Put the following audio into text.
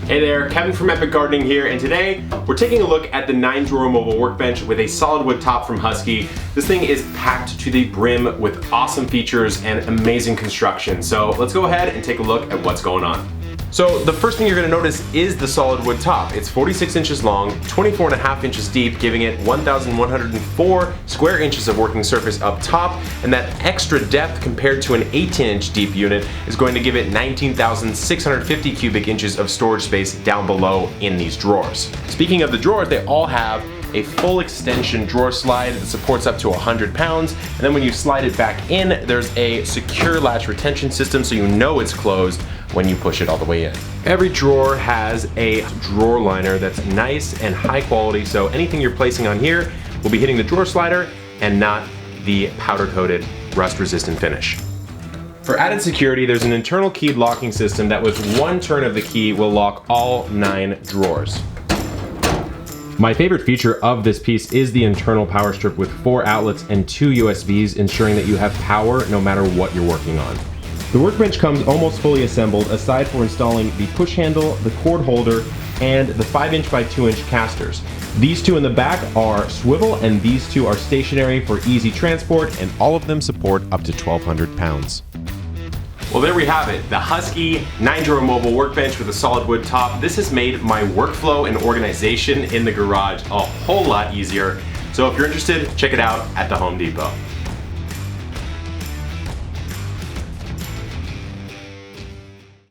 Hey there, Kevin from Epic Gardening here, and today we're taking a look at the 9-drawer mobile workbench with a solid wood top from Husky. This thing is packed to the brim with awesome features and amazing construction. So let's go ahead and take a look at what's going on. So the first thing you're going to notice is the solid wood top. It's 46 inches long, 24.5 inches deep, giving it 1,104 square inches of working surface up top, and that extra depth compared to an 18-inch deep unit is going to give it 19,650 cubic inches of storage space down below in these drawers. Speaking of the drawers, they all have a full extension drawer slide that supports up to 100 pounds, and then when you slide it back in, there's a secure latch retention system so you know it's closed when you push it all the way in. Every drawer has a drawer liner that's nice and high quality, so anything you're placing on here will be hitting the drawer slider and not the powder coated rust resistant finish. For added security, there's an internal keyed locking system that with one turn of the key will lock all 9 drawers. My favorite feature of this piece is the internal power strip with 4 outlets and 2 USBs, ensuring that you have power no matter what you're working on. The workbench comes almost fully assembled, aside for installing the push handle, the cord holder, and the 5-inch by 2-inch casters. These 2 in the back are swivel, and these 2 are stationary for easy transport, and all of them support up to 1,200 pounds. Well, there we have it, the Husky 9-drawer mobile workbench with a solid wood top. This has made my workflow and organization in the garage a whole lot easier. So if you're interested, check it out at the Home Depot.